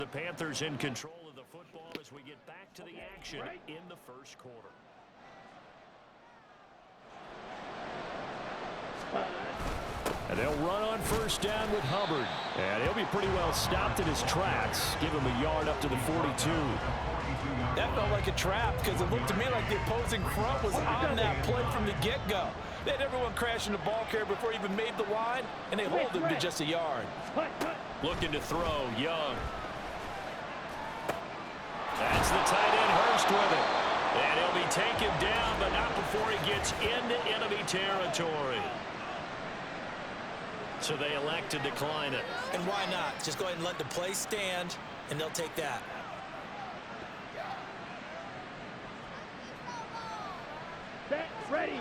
The Panthers in control of the football as we get back to the action in the first quarter. And they'll run on first down with Hubbard. And he'll be pretty well stopped in his tracks. Give him a yard up to the 42. That felt like a trap because it looked to me like the opposing front was on that play from the get-go. They had everyone crashing the ball carrier before he even made the line, and they hold him to just a yard. Looking to throw, Young. That's the tight end, Hurst, with it. And he'll be taken down, but not before he gets into enemy territory. So they elect to decline it. And why not? Just go ahead and let the play stand, and they'll take that. Set, ready.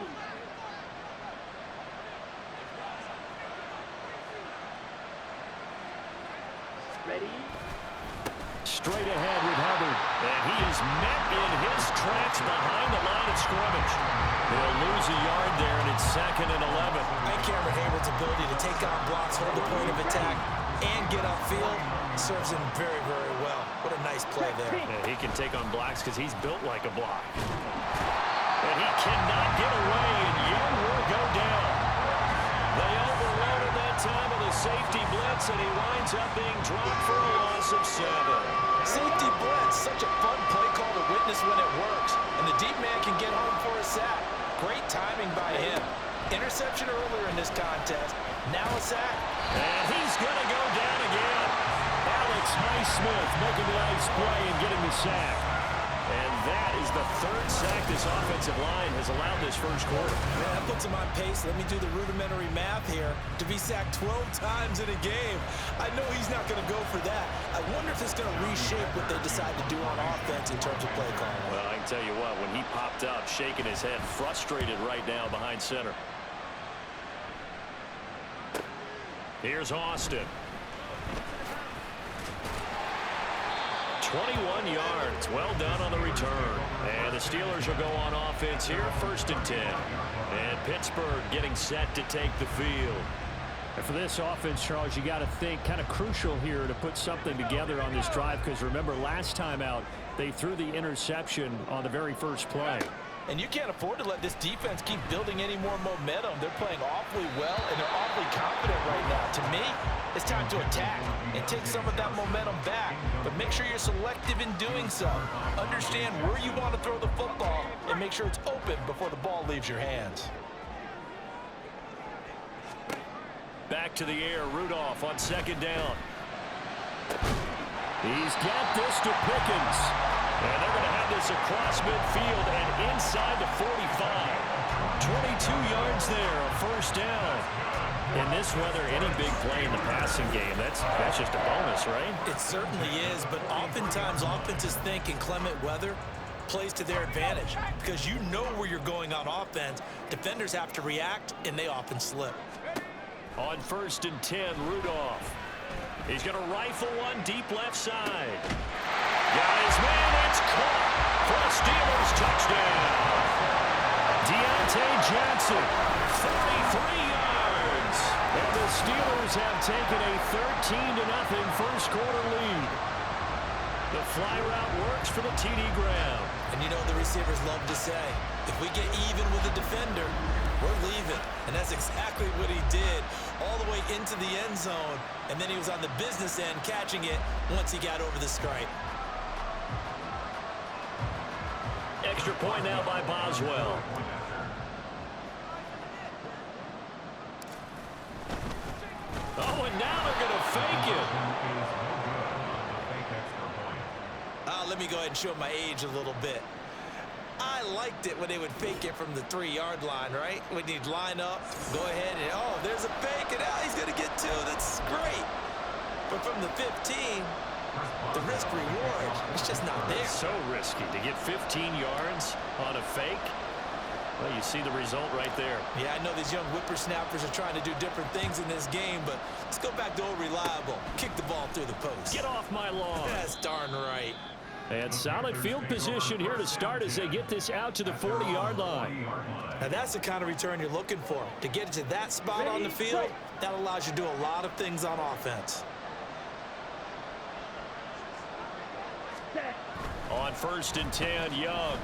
Ready. Straight ahead with Hubbard. And he is met in his tracks behind the line of scrimmage. They'll lose a yard there, and it's 2nd and 11. And Cameron Hayward's ability to take on blocks, hold the point of attack, and get upfield serves him very, very well. What a nice play there. Yeah, he can take on blocks because he's built like a block. And he cannot get away, and Young will go down. They overloaded that time with a safety blitz, and he winds up being dropped for a loss of 7. Safety blitz, such a fun play call to witness when it works. And the deep man can get home for a sack. Great timing by him. Interception earlier in this contest. Now a sack. And he's going to go down again. Alex Highsmith making the nice play and getting the sack. And that is the 3rd sack this offensive line has allowed this first quarter. Yeah, that puts him on pace. Let me do the rudimentary math here. To be sacked 12 times in a game. I know he's not going to go for that. I wonder if it's going to reshape what they decide to do on offense in terms of play calling. Well, I can tell you what, when he popped up, shaking his head, frustrated right now behind center. Here's Austin. 21 yards. Well done on the return. And the Steelers will go on offense here, 1st and 10. And Pittsburgh getting set to take the field. And for this offense, Charles, you got to think kind of crucial here to put something together on this drive because remember last time out they threw the interception on the very first play. And you can't afford to let this defense keep building any more momentum. They're playing awfully well, and they're awfully confident right now. To me, it's time to attack and take some of that momentum back. But make sure you're selective in doing so. Understand where you want to throw the football and make sure it's open before the ball leaves your hands. Back to the air, Rudolph on 2nd down. He's got this to Pickens. And they're going to have this across midfield and inside the 45. 22 yards there, a 1st down. In this weather, any big play in the passing game, that's just a bonus, right? It certainly is, but oftentimes offenses think in clement weather plays to their advantage because you know where you're going on offense. Defenders have to react, and they often slip. On 1st and 10, Rudolph. He's going to rifle one deep left side. Got his man, it's caught for the Steelers touchdown. Deontay Johnson, 33 yards. And the Steelers have taken a 13-0 first quarter lead. The fly route works for the TD Graham. And you know the receivers love to say, if we get even with the defender, we're leaving. And that's exactly what he did all the way into the end zone. And then he was on the business end catching it once he got over the stripe. Extra point now by Boswell. Oh, and now they're going to fake it. Let me go ahead and show my age a little bit. I liked it when they would fake it from the 3-yard line, right? When you'd line up, go ahead and, oh, there's a fake, and he's going to get 2. That's great. But from the 15, the risk reward is just not there. It's so risky to get 15 yards on a fake. Well, you see the result right there. Yeah, I know these young whippersnappers are trying to do different things in this game, but let's go back to old reliable. Kick the ball through the post. Get off my lawn. That's darn right. And solid field position here to start as they get this out to the 40-yard line. Now that's the kind of return you're looking for. To get it to that spot on the field, that allows you to do a lot of things on offense. Set. On 1st and 10, Young.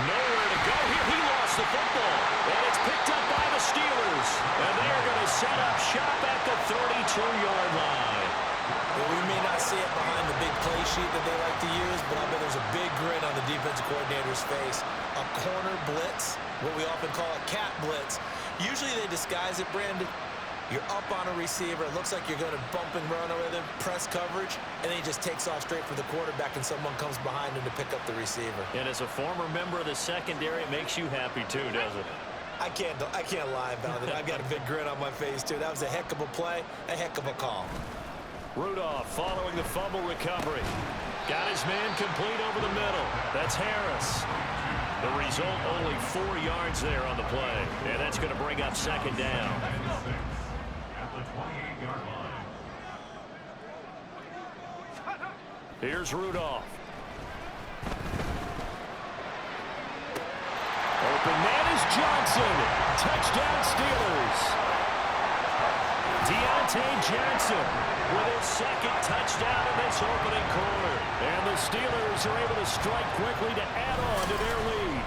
Nowhere to go here. He lost the football. And it's picked up by the Steelers. And they are going to set up shop at the 32-yard line. Well, we may not see it behind the big play sheet that they like to use, but I bet there's a big grin on the defensive coordinator's face. A corner blitz, what we often call a cat blitz. Usually they disguise it, Brandon. You're up on a receiver. It looks like you're going to bump and run with him, press coverage, and then he just takes off straight for the quarterback, and someone comes behind him to pick up the receiver. And as a former member of the secondary, it makes you happy too, doesn't it? I can't lie about it. I've got a big grin on my face, too. That was a heck of a play, a heck of a call. Rudolph following the fumble recovery. Got his man complete over the middle. That's Harris. The result, only 4 yards there on the play. And that's going to bring up 2nd down. Here's Rudolph. Open man is Johnson. Touchdown Steelers. Deontay Johnson with his 2nd touchdown in this opening quarter. And the Steelers are able to strike quickly to add on to their lead.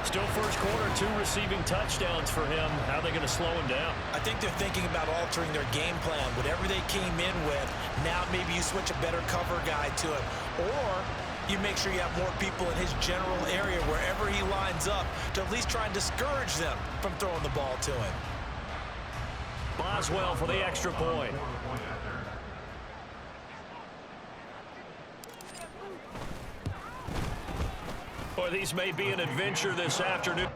Still first quarter, 2 receiving touchdowns for him. How are they going to slow him down? I think they're thinking about altering their game plan. Whatever they came in with, now maybe you switch a better cover guy to him. Or you make sure you have more people in his general area wherever he lines up to at least try and discourage them from throwing the ball to him. Boswell for the extra point. Boy, these may be an adventure this afternoon.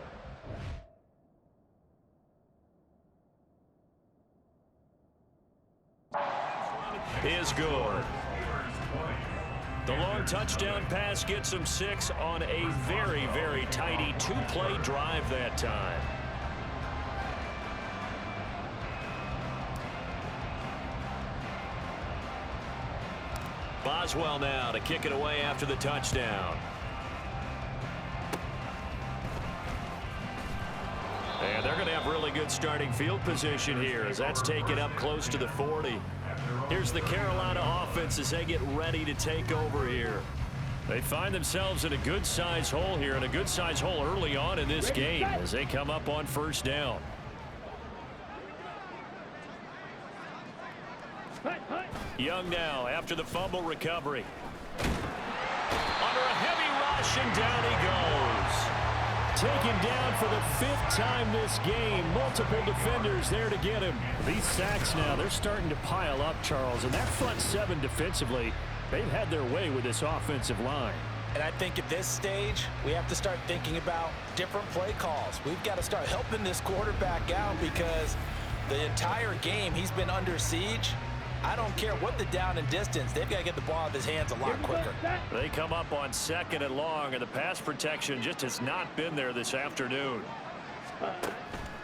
Is good. The long touchdown pass gets him 6 on a very, very tidy 2-play drive that time. Boswell now to kick it away after the touchdown. And they're going to have really good starting field position here as that's taken up close to the 40. Here's the Carolina offense as they get ready to take over here. They find themselves in a good-sized hole here, and a good-sized hole early on in this game as they come up on 1st down. Young now after the fumble recovery. Under a heavy rush, and down he goes. Taken down for the 5th time this game. Multiple defenders there to get him. These sacks now, they're starting to pile up, Charles. And that front 7 defensively, they've had their way with this offensive line. And I think at this stage, we have to start thinking about different play calls. We've got to start helping this quarterback out because the entire game he's been under siege. I don't care what the down and distance. They've got to get the ball out of his hands a lot quicker. They come up on 2nd and long, and the pass protection just has not been there this afternoon.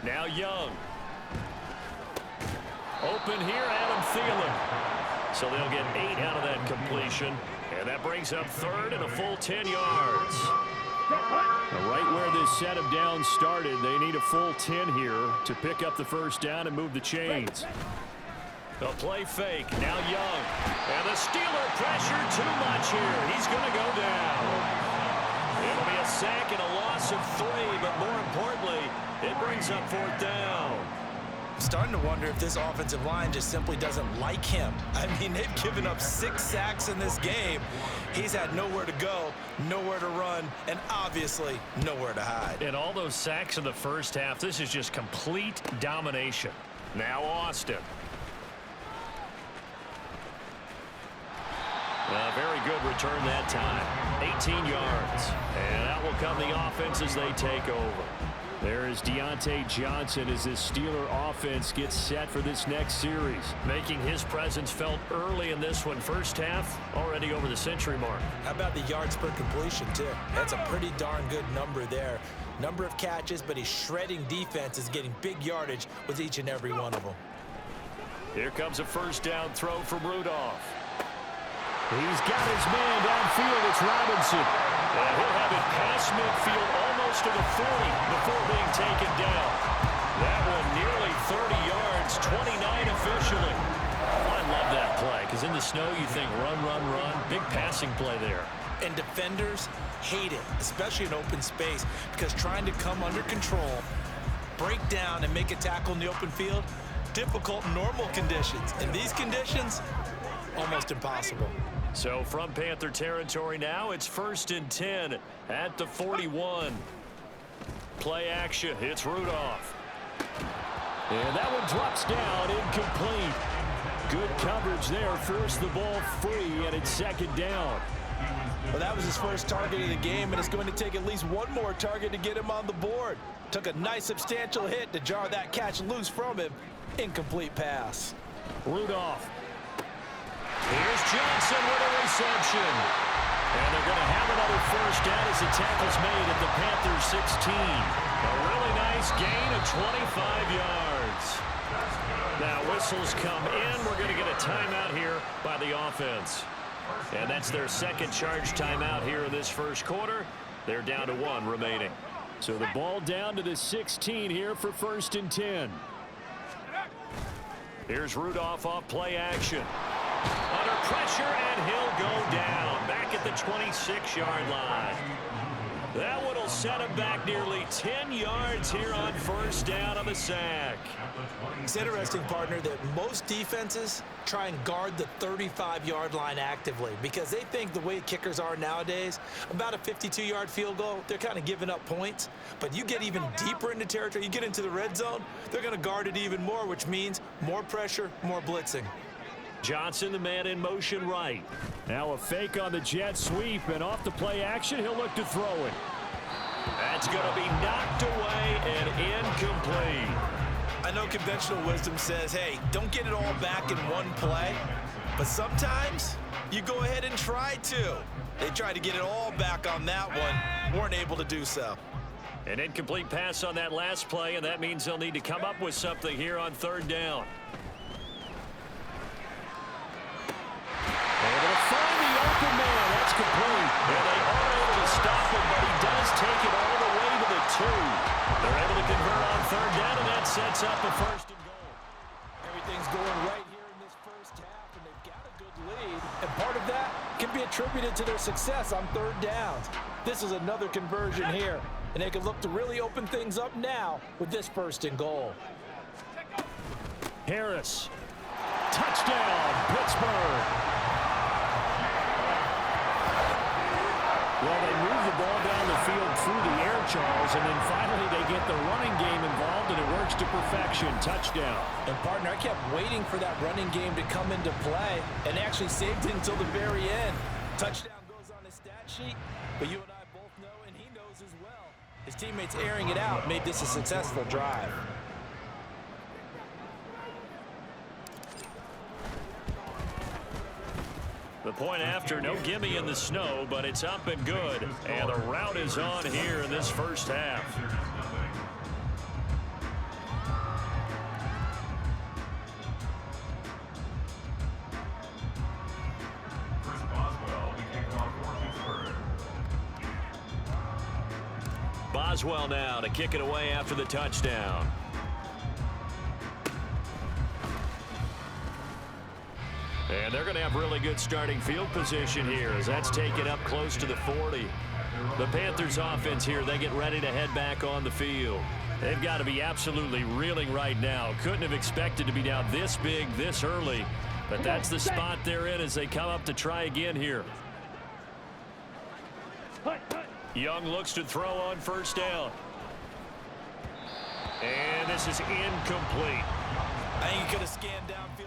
Now Young. Open here, Adam Thielen. So they'll get 8 out of that completion, and that brings up 3rd and a full 10 yards. Right where this set of downs started, they need a full 10 here to pick up the 1st down and move the chains. The play fake, now Young. And the Steeler pressure too much here. He's going to go down. It'll be a sack and a loss of 3, but more importantly, it brings up 4th down. I'm starting to wonder if this offensive line just simply doesn't like him. I mean, they've given up 6 sacks in this game. He's had nowhere to go, nowhere to run, and obviously nowhere to hide. And all those sacks in the first half, this is just complete domination. Now Austin. A very good return that time. 18 yards. And out will come the offense as they take over. There is Deontay Johnson as this Steeler offense gets set for this next series. Making his presence felt early in this one. First half, already over the century mark. How about the yards per completion, too? That's a pretty darn good number there. Number of catches, but he's shredding defenses, getting big yardage with each and every one of them. Here comes a 1st down throw from Rudolph. He's got his man downfield. It's Robinson. And he'll have it past midfield almost to the 40 before being taken down. That one nearly 30 yards, 29 officially. I love that play, because in the snow you think run, run, run. Big passing play there. And defenders hate it, especially in open space, because trying to come under control, break down, and make a tackle in the open field, difficult in normal conditions. In these conditions, almost impossible. So from Panther territory now, it's 1st and 10 at the 41. Play action. It's Rudolph. And that one drops down, incomplete. Good coverage there, forced the ball free, and it's 2nd down. Well, that was his first target of the game, and it's going to take at least one more target to get him on the board. Took a nice substantial hit to jar that catch loose from him. Incomplete pass. Rudolph. Here's Johnson with a reception. And they're going to have another first down as the tackle's made at the Panthers 16. A really nice gain of 25 yards. Now whistles come in. We're going to get a timeout here by the offense. And that's their second charge timeout here in this first quarter. They're down to 1 remaining. So the ball down to the 16 here for 1st and 10. Here's Rudolph off play action. Under pressure, and he'll go down back at the 26-yard line. That one will set him back nearly 10 yards here on 1st down on the sack. It's interesting, partner, that most defenses try and guard the 35-yard line actively because they think the way kickers are nowadays, about a 52-yard field goal, they're kind of giving up points. But you get even deeper into territory, you get into the red zone, they're going to guard it even more, which means more pressure, more blitzing. Johnson, the man in motion right. Now a fake on the jet sweep, and off the play action, he'll look to throw it. That's going to be knocked away and incomplete. I know conventional wisdom says, hey, don't get it all back in one play. But sometimes you go ahead and try to. They tried to get it all back on that one. Weren't able to do so. An incomplete pass on that last play, and that means they'll need to come up with something here on 3rd down. Able to find the open man. That's complete. And they are able to stop him, but he does take it all the way to the 2. They're able to convert on 3rd down, and that sets up a 1st and goal. Everything's going right here in this first half, and they've got a good lead. And part of that can be attributed to their success on 3rd downs. This is another conversion here, and they can look to really open things up now with this 1st and goal. Harris. Touchdown, Pittsburgh. Well, they move the ball down the field through the air, Charles, and then finally they get the running game involved, and it works to perfection. Touchdown. And, partner, I kept waiting for that running game to come into play and actually saved it until the very end. Touchdown goes on his stat sheet, but you and I both know, and he knows as well, his teammates airing it out made this a successful drive. The point after, no gimme in the snow, but it's up and good. And the route is on here in this first half. Boswell now to kick it away after the touchdown. And they're going to have really good starting field position here as that's taken up close to the 40. The Panthers offense here, they get ready to head back on the field. They've got to be absolutely reeling right now. Couldn't have expected to be down this big this early, but that's the spot they're in as they come up to try again here. Young looks to throw on 1st down. And this is incomplete. I think he could have scanned downfield.